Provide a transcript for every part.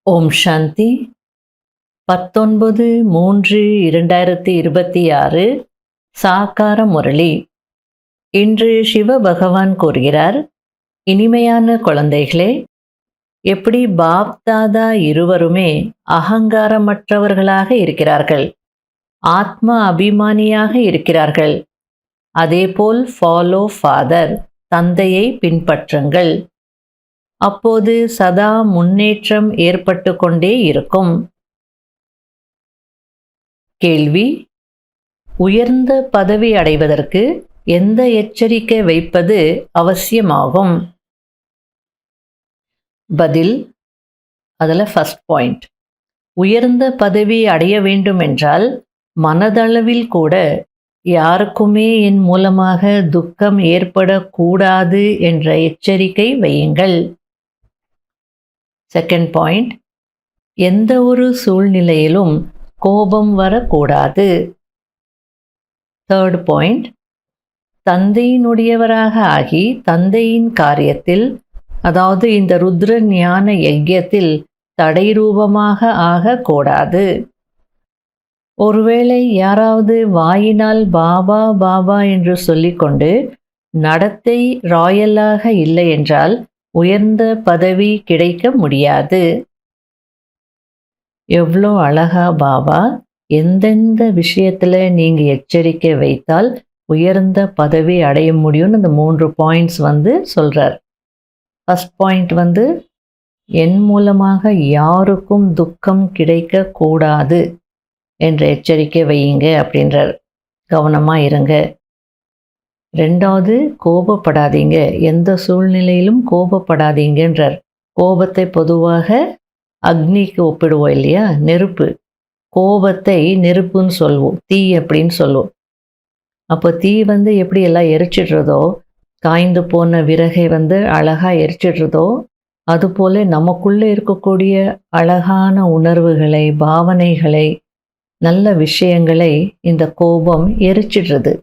ஓம் சாந்தி 19/3/2026 சாக்கார முரளி. இன்று சிவ பகவான் கூறுகிறார், இனிமையான குழந்தைகளே, எப்படி பாப் தாதா இருவருமே அகங்காரமற்றவர்களாக இருக்கிறார்கள், ஆத்ம அபிமானியாக இருக்கிறார்கள், அதேபோல் ஃபாலோ ஃபாதர், தந்தையை பின்பற்றுங்கள். அப்போது சதா முன்னேற்றம் ஏற்பட்டு கொண்டே இருக்கும். கேள்வி: உயர்ந்த பதவி அடைவதற்கு எந்த எச்சரிக்கை வைப்பது அவசியமாகும்? பதில்: அதில் ஃபர்ஸ்ட் பாயிண்ட், உயர்ந்த பதவி அடைய வேண்டும் என்றால் மனதளவில் கூட யாருக்குமே என் மூலமாக துக்கம் ஏற்படக்கூடாது என்ற எச்சரிக்கை வையுங்கள். செகண்ட் பாயிண்ட், எந்த ஒரு சூழ்நிலையிலும் கோபம் வரக்கூடாது. தேர்ட் பாயிண்ட், தந்தையினுடையவராக ஆகி தந்தையின் காரியத்தில், அதாவது இந்த ருத்ர ஞான யஜ்யத்தில் தடை ரூபமாக ஆகக்கூடாது. ஒருவேளை யாராவது வாயினால் பாபா பாபா என்று சொல்லிக்கொண்டு நடத்தை ராயலாக இல்லை என்றால் உயர்ந்த பதவி கிடைக்க முடியாது. எவ்வளோ அழகா பாபா எந்தெந்த விஷயத்தில் நீங்கள் எச்சரிக்கை வைத்தால் உயர்ந்த பதவி அடைய முடியும்னு அந்த 3 பாயிண்ட்ஸ் சொல்கிறார். ஃபர்ஸ்ட் பாயிண்ட் என் மூலமாக யாருக்கும் துக்கம் கிடைக்கக்கூடாது என்ற எச்சரிக்கை வையுங்க அப்படின்றார். கவனமாக இருங்க. ரெண்டாவது, கோபப்படாதீங்க, எந்த சூழ்நிலையிலும் கோபப்படாதீங்கன்றார். கோபத்தை பொதுவாக அக்னிக்கு ஒப்பிடுவோம் இல்லையா, நெருப்பு. கோபத்தை நெருப்புன்னு சொல்லுவோம், தீ அப்படின்னு சொல்லுவோம். அப்போ தீ எப்படி எல்லாம் எரிச்சிடுறதோ, காய்ந்து போன விறகை அழகாக எரிச்சிடுறதோ, அதுபோல் நமக்குள்ளே இருக்கக்கூடிய அழகான உணர்வுகளை, பாவனைகளை, நல்ல விஷயங்களை இந்த கோபம் எரிச்சிடுறது.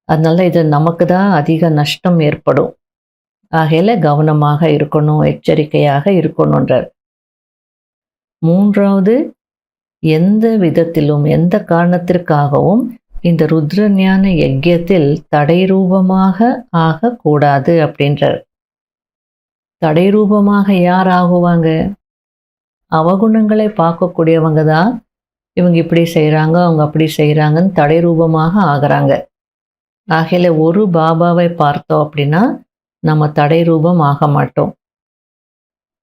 அதனால இது நமக்கு தான் அதிக நஷ்டம் ஏற்படும். ஆகையில கவனமாக இருக்கணும், எச்சரிக்கையாக இருக்கணுன்றார். மூன்றாவது, எந்த விதத்திலும் எந்த காரணத்திற்காகவும் இந்த ருத்ர ஞான யஜ்யத்தில் தடை ரூபமாக ஆகக்கூடாது அப்படின்றார். தடை ரூபமாக யார் ஆகுவாங்க? அவகுணங்களை பார்க்கக்கூடியவங்க தான் இவங்க இப்படி செய்கிறாங்க, அவங்க அப்படி செய்கிறாங்கன்னு தடை ரூபமாக ஆகிறாங்க. ஆகையில ஒரு பாபாவை பார்த்தோம் அப்படின்னா நம்ம தடை ரூபம் ஆக மாட்டோம்.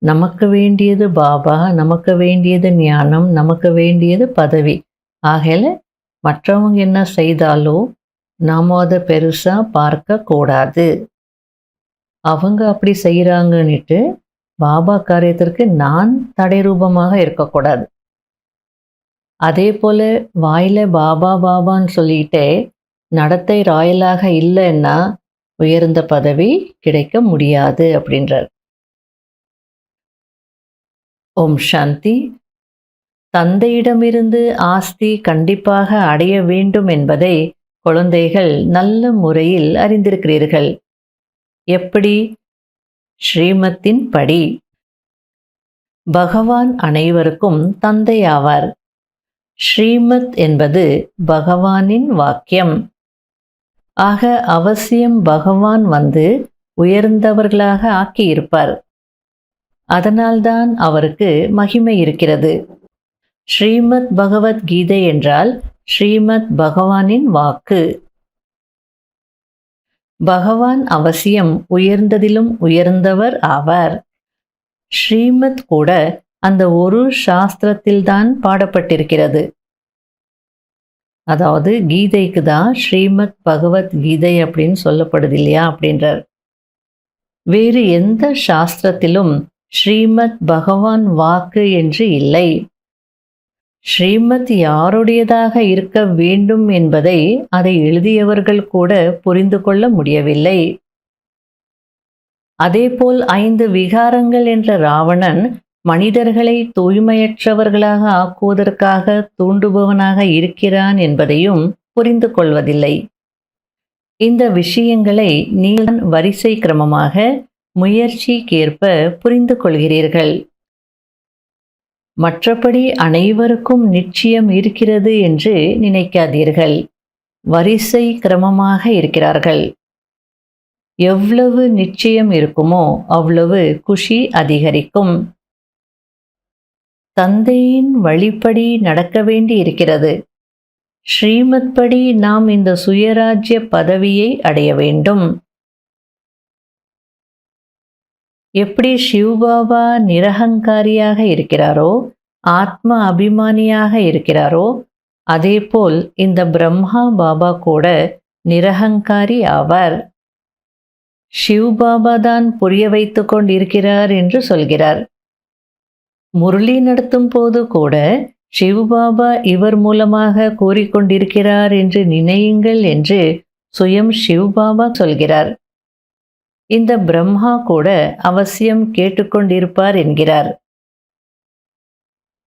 நமக்கு வேண்டியது பாபா, நமக்கு வேண்டியது ஞானம், நமக்கு வேண்டியது பதவி. ஆகையில மற்றவங்க என்ன செய்தாலோ நாம் அதை பெருசாக பார்க்கக்கூடாது. அவங்க அப்படி செய்கிறாங்கன்னுட்டு பாபா காரியத்திற்கு நான் தடை ரூபமாக இருக்கக்கூடாது. அதே போல் வாயில் பாபா பாபான்னு சொல்லிக்கிட்டே நடத்தை ராயலாக இல்லைன்னா உயர்ந்த பதவி கிடைக்க முடியாது அப்படின்றார். ஓம் சாந்தி. தந்தையிடமிருந்து ஆஸ்தி கண்டிப்பாக அடைய வேண்டும் என்பதை குழந்தைகள் நல்ல முறையில் அறிந்திருக்கிறீர்கள். எப்படி? ஸ்ரீமத்தின் படி. பகவான் அனைவருக்கும் தந்தை ஆவார். ஸ்ரீமத் என்பது பகவானின் வாக்கியம். ஆக அவசியம் பகவான் உயர்ந்தவர்களாக ஆக்கியிருப்பார். அதனால்தான் அவருக்கு மகிமை இருக்கிறது. ஸ்ரீமத் பகவத்கீதை என்றால் ஸ்ரீமத் பகவானின் வாக்கு. பகவான் அவசியம் உயர்ந்ததிலும் உயர்ந்தவர் ஆவார். ஸ்ரீமத் கூட அந்த ஒரு சாஸ்திரத்தில்தான் பாடப்பட்டிருக்கிறது. அதாவது கீதைக்கு தான் ஸ்ரீமத் பகவத்கீதை அப்படின்னு சொல்லப்படுது இல்லையா அப்படின்றார். வேறு எந்த சாஸ்திரத்திலும் ஸ்ரீமத் பகவான் வாக்கு என்று இல்லை. ஸ்ரீமத் யாருடையதாக இருக்க வேண்டும் என்பதை அதை எழுதியவர்கள் கூட புரிந்து கொள்ள முடியவில்லை. அதேபோல் 5 விகாரங்கள் என்ற ராவணன் மனிதர்களை தூய்மையற்றவர்களாக ஆக்குவதற்காக தூண்டுபவனாக இருக்கிறான் என்பதையும் புரிந்து கொள்வதில்லை. இந்த விஷயங்களை நீங்கள் வரிசை கிரமமாக முயற்சிக்கேற்ப புரிந்து கொள்கிறீர்கள். மற்றபடி அனைவருக்கும் நிச்சயம் இருக்கிறது என்று நினைக்காதீர்கள். வரிசை கிரமமாக இருக்கிறார்கள். எவ்வளவு நிச்சயம் இருக்குமோ அவ்வளவு குஷி அதிகரிக்கும். தந்தையின் வழிப்படி நடக்க வேண்டி இருக்கிறது. ஸ்ரீமத் படி நாம் இந்த சுயராஜ்ய பதவியை அடைய வேண்டும். எப்படி சிவபாபா நிரகங்காரியாக இருக்கிறாரோ, ஆத்ம அபிமானியாக இருக்கிறாரோ, அதேபோல் இந்த பிரம்மா பாபா கூட நிரகங்காரி ஆவார். சிவபாபா தான் புரிய வைத்து கொண்டிருக்கிறார் என்று சொல்கிறார். முரளி நடத்தும் போது கூட சிவபாபா இவர் மூலமாக கூறிக்கொண்டிருக்கிறார் என்று நினையுங்கள் என்று சுயம் சிவபாபா சொல்கிறார். இந்த பிரம்மா கூட அவசியம் கேட்டுக்கொண்டிருப்பார் என்கிறார்.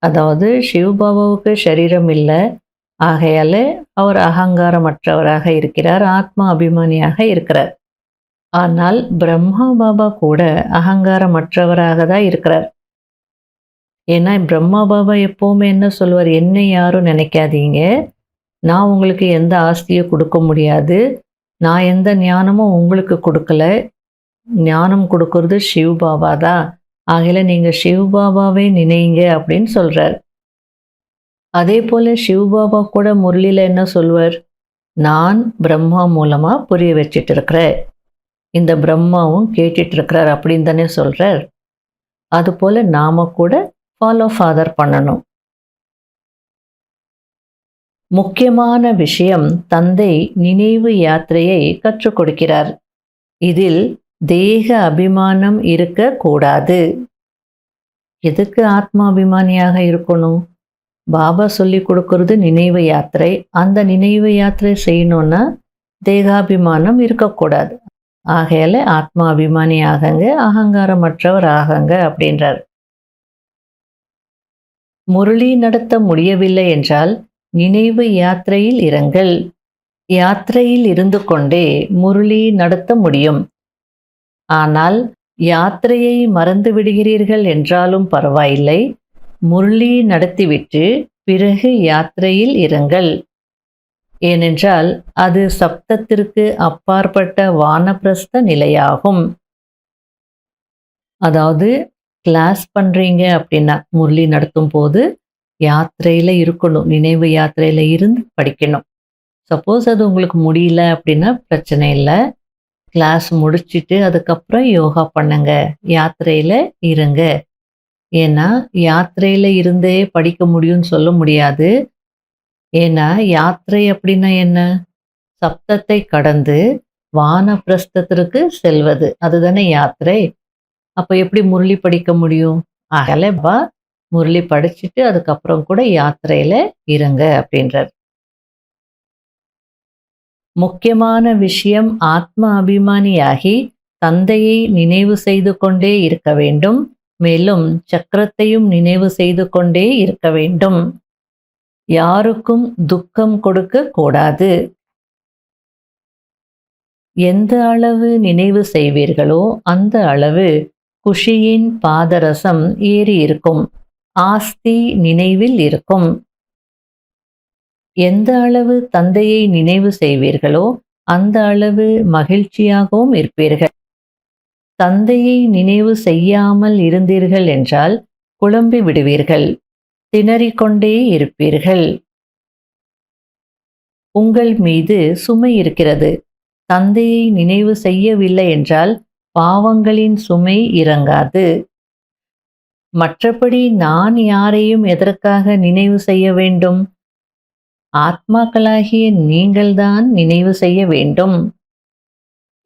அதாவது சிவபாபாவுக்கு சரீரம் இல்லை, ஆகையால அவர் அகங்காரமற்றவராக இருக்கிறார், ஆத்மா அபிமானியாக இருக்கிறார். ஆனால் பிரம்மா பாபா கூட அகங்காரமற்றவராக தான் இருக்கிறார். ஏன்னா பிரம்மா பாபா எப்போவுமே என்ன சொல்வார், என்னை யாரும் நினைக்காதீங்க, நான் உங்களுக்கு எந்த ஆஸ்தியும் கொடுக்க முடியாது, நான் எந்த ஞானமும் உங்களுக்கு கொடுக்கல, ஞானம் கொடுக்கறது சிவபாபா தான், ஆகையில நீங்கள் சிவபாபாவே நினைங்க அப்படின்னு சொல்கிறார். அதே போல் சிவபாபா கூட முரளியில் என்ன சொல்வார், நான் பிரம்மா மூலமாக புரிய வச்சிட்டு இருக்கிறேன், இந்த பிரம்மாவும் கேட்டுட்டு இருக்கிறார் அப்படின்னு தானே சொல்கிறார். அதுபோல் நாம் கூட ஃபாலோ ஃபாதர் பண்ணணும். முக்கியமான விஷயம், தந்தை நினைவு யாத்திரையை கற்றுக் கொடுக்கிறார். இதில் தேக அபிமானம் இருக்கக்கூடாது. எதுக்கு ஆத்மாபிமானியாக இருக்கணும்? பாபா சொல்லி கொடுக்கறது நினைவு யாத்திரை. அந்த நினைவு யாத்திரை செய்யணும்னா தேகாபிமானம் இருக்கக்கூடாது. ஆகையால ஆத்மாபிமானி ஆகங்க, அகங்காரமற்றவர் ஆகங்க அப்படின்றார். முரளி நடத்த முடியவில்லை என்றால் நினைவு யாத்திரையில் இருங்கள். யாத்திரையில் இருந்து கொண்டே முரளி நடத்த முடியும். ஆனால் யாத்திரையை மறந்து விடுகிறீர்கள் என்றாலும் பரவாயில்லை, முரளி நடத்திவிட்டு பிறகு யாத்திரையில் இருங்கள். ஏனென்றால் அது சப்தத்திற்கு அப்பாற்பட்ட வானப்பிரஸ்த நிலையாகும். அதாவது கிளாஸ் பண்ணுறீங்க அப்படின்னா முரளி நடத்தும் போது யாத்திரையில் இருக்கணும், நினைவு யாத்திரையில் இருந்து படிக்கணும். சப்போஸ் அது உங்களுக்கு முடியல அப்படின்னா பிரச்சனை இல்லை, கிளாஸ் முடிச்சுட்டு அதுக்கப்புறம் யோகா பண்ணுங்க, யாத்திரையில் இருங்க. ஏன்னா யாத்திரையில் இருந்தே படிக்க முடியும்னு சொல்ல முடியாது. ஏன்னா யாத்திரை அப்படின்னா என்ன? சப்தத்தை கடந்து வானப்பிரஸ்தத்திற்கு செல்வது, அதுதானே யாத்திரை. அப்போ எப்படி முரளி படிக்க முடியும்? ஆகலப்பா முரளி படிச்சுட்டு அதுக்கப்புறம் கூட யாத்திரையில் இருங்க அப்படின்றார். முக்கியமான விஷயம், ஆத்ம அபிமானியாகி தந்தையை நினைவு செய்து கொண்டே இருக்க வேண்டும். மேலும் சக்கரத்தையும் நினைவு செய்து கொண்டே இருக்க வேண்டும். யாருக்கும் துக்கம் கொடுக்க கூடாது. எந்த அளவு நினைவு செய்வீர்களோ அந்த அளவு குஷியின் பாதரசம் ஏறி இருக்கும், ஆஸ்தி நினைவில் இருக்கும். எந்த அளவு தந்தையை நினைவு செய்வீர்களோ அந்த அளவு மகிழ்ச்சியாகவும் இருப்பீர்கள். தந்தையை நினைவு செய்யாமல் இருந்தீர்கள் என்றால் குழம்பி விடுவீர்கள், திணறிக்கொண்டே இருப்பீர்கள். உங்கள் மீது சுமை இருக்கிறது. தந்தையை நினைவு செய்யவில்லை என்றால் பாவங்களின் சுமை இறங்காது. மற்றபடி நான் யாரையும் எதற்காக நினைவு செய்ய வேண்டும்? ஆத்மாக்களாகிய நீங்கள்தான் நினைவு செய்ய வேண்டும்.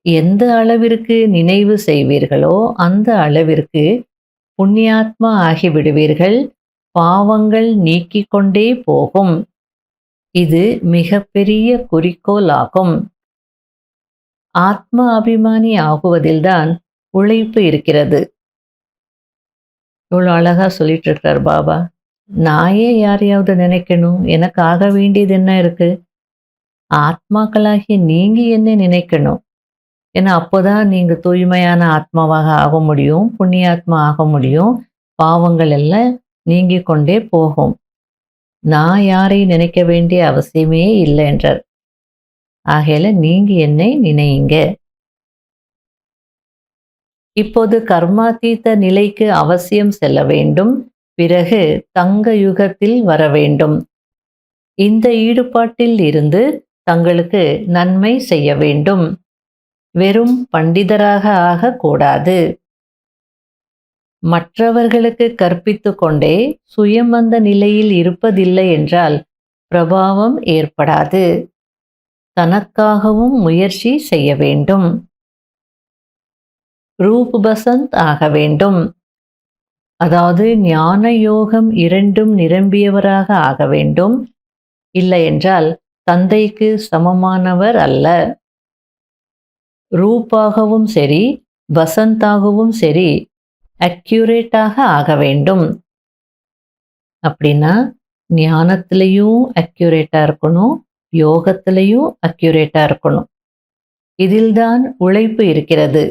எந்த அளவிற்கு நினைவு செய்வீர்களோ அந்த அளவிற்கு புண்ணியாத்மா ஆகிவிடுவீர்கள், பாவங்கள் நீக்கிக் கொண்டே போகும். இது மிகப்பெரிய குறிக்கோள் ஆகும். ஆத்ம அபிமானி ஆகுவதில்தான் உழைப்பு இருக்கிறது. இவ்வளோ அழகா சொல்லிட்டு இருக்கார் பாபா. நாயே யாரையாவது நினைக்கணும், எனக்கு ஆக வேண்டியது என்ன இருக்கு? ஆத்மாக்களாகிய நீங்க என்ன நினைக்கணும். ஏன்னா அப்போதான் நீங்க தூய்மையான ஆத்மாவாக ஆக முடியும், புண்ணியாத்மா ஆக முடியும், பாவங்கள் எல்லாம் நீங்கிக் கொண்டே போகும். நான் யாரையும் நினைக்க வேண்டிய அவசியமே இல்லை என்றார். ஆகையால நீங்க என்னை நினையுங்க. இப்போது கர்மாதீத நிலைக்கு அவசியம் செல்ல வேண்டும். பிறகு தங்க யுகத்தில் வர வேண்டும். இந்த ஈடுபாட்டில் இருந்து தங்களுக்கு நன்மை செய்ய வேண்டும். வெறும் பண்டிதராக ஆகக்கூடாது. மற்றவர்களுக்கு கற்பித்து கொண்டே சுயம் அந்த நிலையில் இருப்பதில்லை என்றால் பிரபாவம் ஏற்படாது. தனக்காகவும் முயற்சி செய்ய வேண்டும். ரூப் பசந்த் ஆக வேண்டும். அதாவது ஞான யோகம் இரண்டும் நிரம்பியவராக ஆக வேண்டும். இல்லை என்றால் தந்தைக்கு சமமானவர் அல்ல. ரூப்பாகவும் சரி, வசந்தாகவும் சரி, அக்யூரேட்டாக ஆக வேண்டும். அப்படின்னா ஞானத்திலையும் அக்யூரேட்டா இருக்கணும், யோகத்திலையும் அக்யூரேட்டா இருக்கணும். இதில்தான் உழைப்பு இருக்கிறது.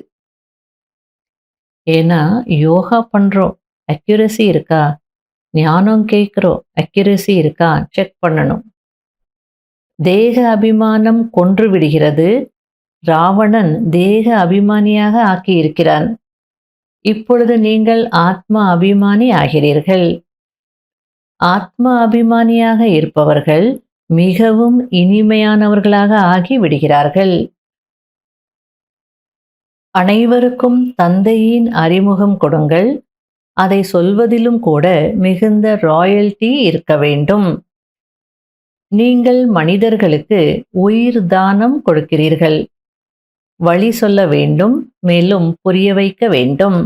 ஏன்னா யோகா பண்றோம், அக்யூரசி இருக்கா? ஞானம் கேட்குறோம், அக்யூரசி இருக்கா? செக் பண்ணணும். தேக அபிமானம் கொன்று விடுகிறது. ராவணன் தேக அபிமானியாக ஆக்கியிருக்கிறான். இப்பொழுது நீங்கள் ஆத்ம அபிமானி ஆகிறீர்கள். ஆத்ம அபிமானியாக இருப்பவர்கள் மிகவும் இனிமையானவர்களாக ஆகி விடுகிறார்கள். அனைவருக்கும் தந்தையின் அறிமுகம் கொடுங்கள். அதை சொல்வதிலும் கூட மிகுந்த ராயல்டி இருக்க வேண்டும். நீங்கள் மனிதர்களுக்கு உயிர் தானம் கொடுக்கிறீர்கள். வழி சொல்ல வேண்டும், மேலும் புரிய வைக்க வேண்டும்.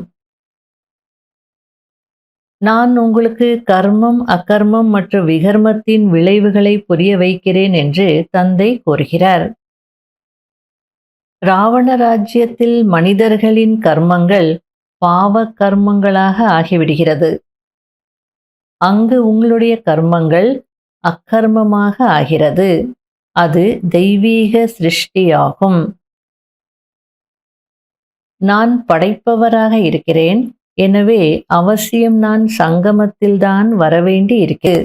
நான் உங்களுக்கு கர்மம், அகர்மம் மற்றும் விகர்மத்தின் விளைவுகளை புரிய வைக்கிறேன் என்று தந்தை கூறுகிறார். ராவண ராஜ்யத்தில் மனிதர்களின் கர்மங்கள் பாவ கர்மங்களாக ஆகிவிடுகிறது. அங்கு உங்களுடைய கர்மங்கள் அக்கர்மமாக ஆகிறது. அது தெய்வீக சிருஷ்டியாகும். நான் படைப்பவராக இருக்கிறேன். எனவே அவசியம் நான் சங்கமத்தில்தான் வரவேண்டி இருக்கு.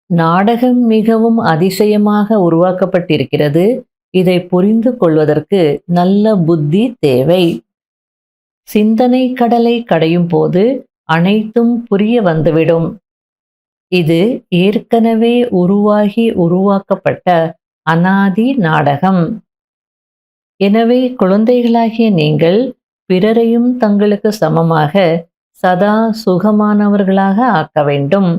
நாடகம் மிகவும் அதிசயமாக உருவாக்கப்பட்டிருக்கிறது. இதை புரிந்து கொள்வதற்கு நல்ல புத்தி தேவை. சிந்தனை கடலை கடையும் போது அனைத்தும் புரிய வந்துவிடும். இது ஏற்கனவே உருவாகி உருவாக்கப்பட்ட அனாதி நாடகம். எனவே குழந்தைகளாகிய நீங்கள் பிறரையும் தங்களுக்கு சமமாக சதா சுகமானவர்களாக ஆக்க வேண்டும்.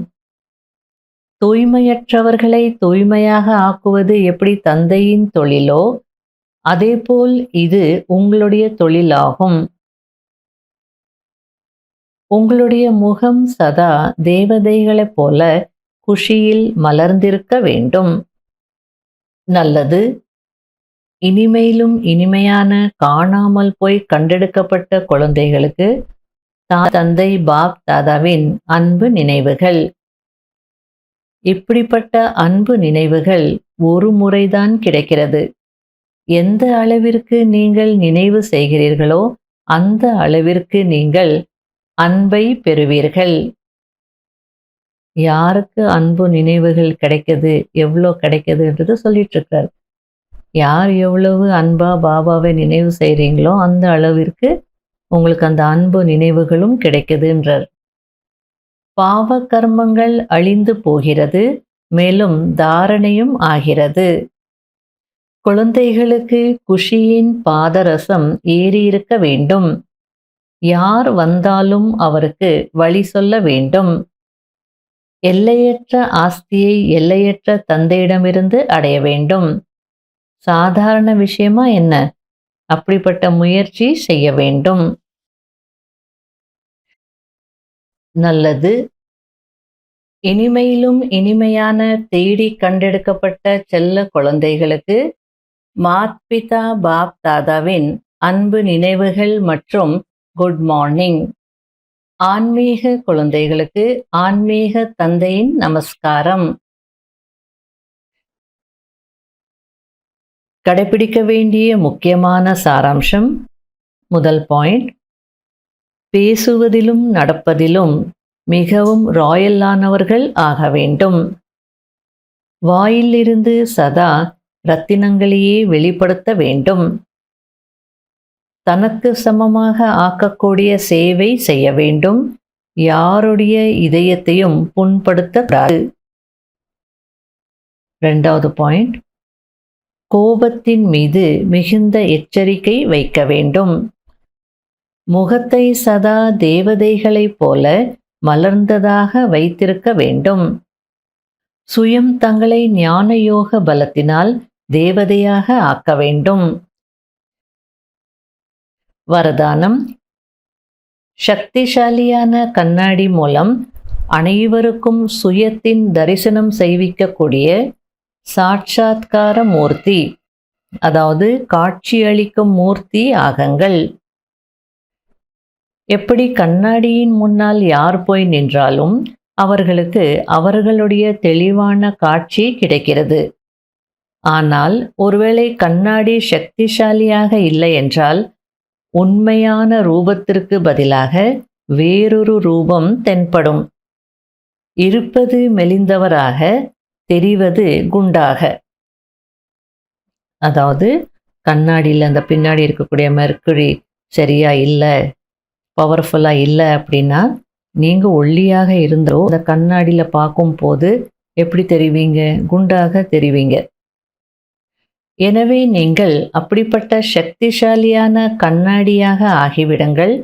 தூய்மையற்றவர்களை தூய்மையாக ஆக்குவது எப்படி தந்தையின் தொழிலோ அதேபோல் இது உங்களுடைய தொழிலாகும். உங்களுடைய முகம் சதா தேவதைகளைப் போல குஷியில் மலர்ந்திருக்க வேண்டும். நல்லது. இனிமையிலும் இனிமையான காணாமல் போய் கண்டெடுக்கப்பட்ட குழந்தைகளுக்கு தந்தை பாப் தாதாவின் அன்பு நினைவுகள். இப்படிப்பட்ட அன்பு நினைவுகள் ஒரு முறைதான் கிடைக்கிறது. எந்த அளவிற்கு நீங்கள் நினைவு செய்கிறீர்களோ அந்த அளவிற்கு நீங்கள் அன்பை பெறுவீர்கள். யாருக்கு அன்பு நினைவுகள் கிடைக்குது, எவ்வளோ கிடைக்குதுன்றது சொல்லிட்டு இருக்கார். யார் எவ்வளவு அன்பா பாபாவை நினைவு செய்கிறீங்களோ அந்த அளவிற்கு உங்களுக்கு அந்த அன்பு நினைவுகளும் கிடைக்குதுன்றார். பாவ கர்மங்கள் அழிந்து போகிறது, மேலும் தாரணையும் ஆகிறது. குழந்தைகளுக்கு குஷியின் பாதரசம் ஏறியிருக்க வேண்டும். யார் வந்தாலும் அவருக்கு வழி சொல்ல வேண்டும். எல்லையற்ற ஆஸ்தியை எல்லையற்ற தந்தையிடமிருந்து அடைய வேண்டும். சாதாரண விஷயமா என்ன? அப்படிப்பட்ட முயற்சி செய்ய வேண்டும். நல்லது. இனிமையிலும் இனிமையான தேடி கண்டெடுக்கப்பட்ட செல்ல குழந்தைகளுக்கு மாத்பிதா பாப் தாதாவின் அன்பு நினைவுகள் மற்றும் குட் மார்னிங். ஆன்மீக குழந்தைகளுக்கு ஆன்மீக தந்தையின் நமஸ்காரம். கடைபிடிக்க வேண்டிய முக்கியமான சாராம்சம். முதல் பாயிண்ட், பேசுவதிலும் நடப்பதிலும் மிகவும் ராயலானவர்கள் ஆக வேண்டும். வாயிலிருந்து சதா ரத்தினங்களையே வெளிப்படுத்த வேண்டும். தனக்கு சமமாக ஆக்கக்கூடிய சேவை செய்ய வேண்டும். யாருடைய இதயத்தையும் புண்படுத்தக்கூடாது. 2வது பாயிண்ட், கோபத்தின் மீது மிகுந்த எச்சரிக்கை வைக்க வேண்டும். முகத்தை சதா தேவதைகளைப் போல மலர்ந்ததாக வைத்திருக்க வேண்டும். சுயம் தங்களை ஞானயோக பலத்தினால் தேவதையாக ஆக்க வேண்டும். வரதானம்: சக்திசாலியான கண்ணாடி மூலம் அனைவருக்கும் சுயத்தின் தரிசனம் செய்விக்கக்கூடிய சாட்சாத்கார மூர்த்தி, அதாவது காட்சியளிக்கும் மூர்த்தி ஆகுங்கள். எப்படி கண்ணாடியின் முன்னால் யார் போய் நின்றாலும் அவர்களுக்கு அவர்களுடைய தெளிவான காட்சி கிடைக்கிறது. ஆனால் ஒருவேளை கண்ணாடி சக்திசாலியாக இல்லை என்றால் உண்மையான ரூபத்திற்கு பதிலாக வேறொரு ரூபம் தென்படும். இருப்பது மெலிந்தவராக, தெரிவது குண்டாக. அதாவது கண்ணாடியில் அந்த பின்னாடி இருக்கக்கூடிய மெர்க்குரி சரியா இல்லை, பவர்ஃபுல்லாக இல்லை அப்படின்னா நீங்கள் ஒல்லியாக இருந்தோ அந்த கண்ணாடியில் பார்க்கும்போது எப்படி தெரிவிங்க? குண்டாக தெரிவிங்க. எனவே நீங்கள் அப்படிப்பட்ட சக்திசாலியான கண்ணாடியாக ஆகிவிடுங்கள்.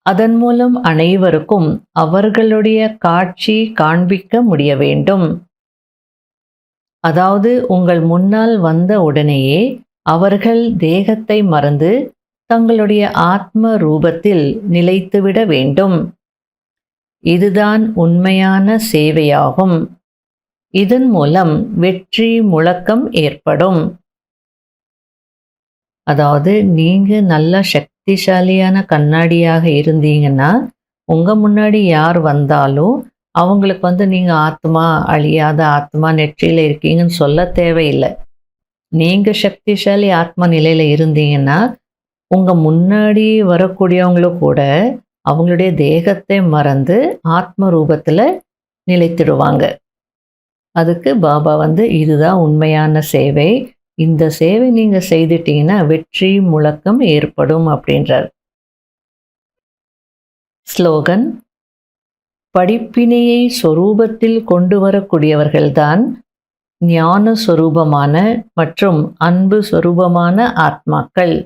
அதன் மூலம் அனைவருக்கும் அவர்களுடைய காட்சி காண்பிக்க முடிய வேண்டும். அதாவது உங்கள் முன்னால் வந்த உடனேயே அவர்கள் தேகத்தை மறந்து தங்களுடைய ஆத்ம ரூபத்தில் நிலைத்துவிட வேண்டும். இதுதான் உண்மையான சேவையாகும். இதன் மூலம் வெற்றி முழக்கம் ஏற்படும். அதாவது நீங்கள் நல்ல சக்திசாலியான கண்ணாடியாக இருந்தீங்கன்னா உங்கள் முன்னாடி யார் வந்தாலும் அவங்களுக்கு நீங்கள் ஆத்மா, அழியாத ஆத்மா, நெற்றியில் இருக்கீங்கன்னு சொல்ல தேவையில்லை. நீங்கள் சக்திசாலி ஆத்மா நிலையில் இருந்தீங்கன்னா உங்கள் முன்னாடி வரக்கூடியவங்களும் கூட அவங்களுடைய தேகத்தை மறந்து ஆத்ம ரூபத்தில் நிலைத்திடுவாங்க. அதுக்கு பாபா இதுதான் உண்மையான சேவை, இந்த சேவை நீங்கள் செய்துட்டீங்கன்னா வெற்றி முழக்கம் ஏற்படும் அப்படின்றார். ஸ்லோகன்: படிப்பினையை சொரூபத்தில் கொண்டு வரக்கூடியவர்கள்தான் ஞான சொரூபமான மற்றும் அன்பு சொரூபமான ஆத்மாக்கள்.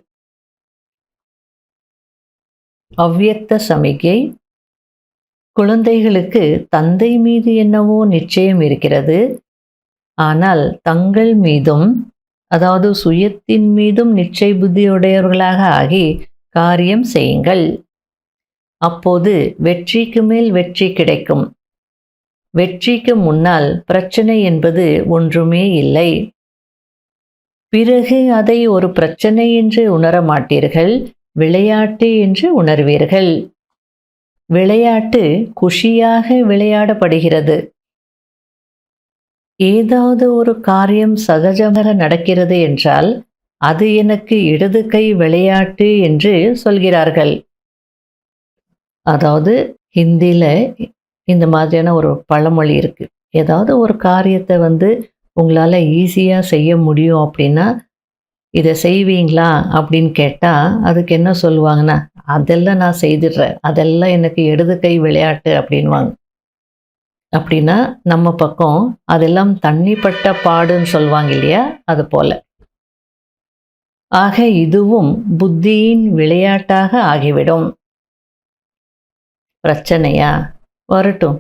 அவ்யக்த சமிகை: குழந்தைகளுக்கு தந்தை மீது என்னவோ நிச்சயம் இருக்கிறது, ஆனால் தங்கள் மீதும், அதாவது சுயத்தின் மீதும் நிச்சய புத்தியுடையவர்களாக ஆகி காரியம் செய்யுங்கள். அப்போது வெற்றிக்கு மேல் வெற்றி கிடைக்கும். வெற்றிக்கு முன்னால் பிரச்சனை என்பது ஒன்றுமே இல்லை. பிறகு அதை ஒரு பிரச்சனை என்று உணர மாட்டீர்கள், விளையாட்டு என்று உணர்வீர்கள். விளையாட்டு குஷியாக விளையாடப்படுகிறது. ஏதாவது ஒரு காரியம் சகஜமாக நடக்கிறது என்றால் அது எனக்கு இடது கை விளையாட்டு என்று சொல்கிறார்கள். அதாவது ஹிந்தியில் இந்த மாதிரியான ஒரு பழமொழி இருக்கு. ஏதாவது ஒரு காரியத்தை உங்களால் ஈஸியாக செய்ய முடியும் அப்படின்னா இதை செய்வீங்களா அப்படின்னு கேட்டால் அதுக்கு என்ன சொல்லுவாங்கன்னா, அதெல்லாம் நான் செய்திடுறேன், அதெல்லாம் எனக்கு இடது கை விளையாட்டு அப்படின்வாங்க. அப்படின்னா நம்ம பக்கம் அதெல்லாம் தண்ணிப்பட்ட பாடுன்னு சொல்லுவாங்க இல்லையா, அது போல. ஆக இதுவும் புத்தியின் விளையாட்டாக ஆகிவிடும். பிரச்சனையா வரட்டும்,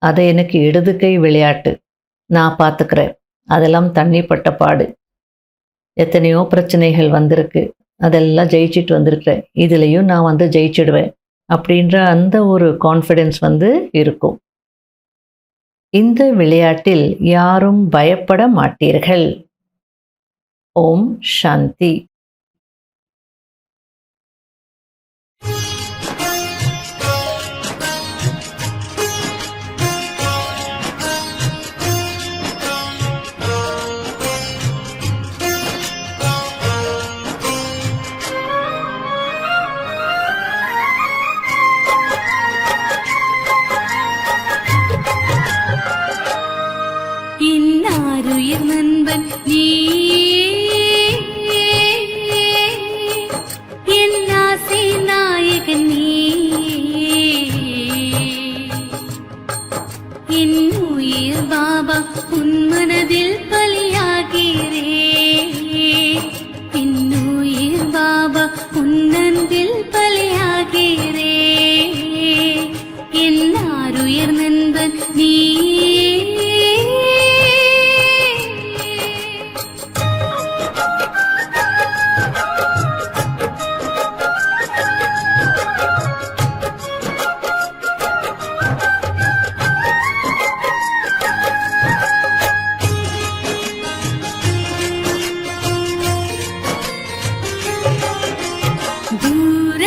அதை எனக்கு இடது கை விளையாட்டு, நான் பார்த்துக்கிறேன், அதெல்லாம் தண்ணிப்பட்ட பாடு. எத்தனையோ பிரச்சனைகள் வந்திருக்கு, அதெல்லாம் ஜெயிச்சுட்டு வந்திருக்கிறேன், இதுலேயும் நான் ஜெயிச்சிடுவேன் அப்படின்ற அந்த ஒரு கான்ஃபிடென்ஸ் இருக்கும். இந்த விளையாட்டில் யாரும் பயப்பட மாட்டீர்கள். ஓம் சாந்தி.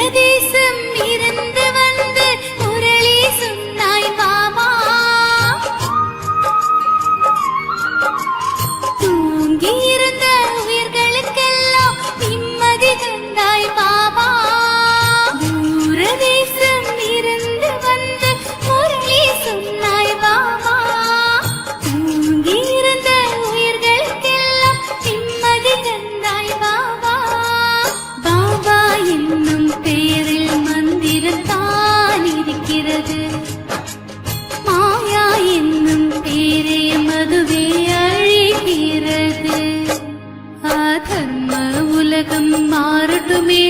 தூரதேசம் இருந்து வந்து முரளி சொன்னாய் பாபா. தூங்கியிருந்த உயிர்களுக்கெல்லாம் நிம்மதி தந்தாய் பாபா. தூரதேசம் இருந்து வந்து முரளி சொன்னாய் பாபா. தூங்கியிருந்த உயிர்களுக்கெல்லாம் நிம்மதி தந்தாய் பாபா. பாபா என்னும் பெயரில் மந்திரத்தான் இருக்கிறது. மாயா என்னும் பேரே மதுவே அழிக்கிறது. அதர்ம உலகம் மாறட்டுமே,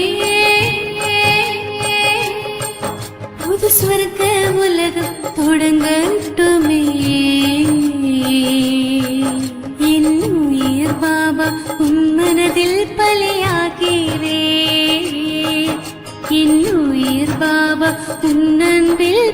புது ஸ்வர்க்க உலகம் தொடங்கட்டுமே. என் உயிர் பாபா உன் மனதில் பலியாகிறேன். என் உயிர் பாபா உன் அன்பில்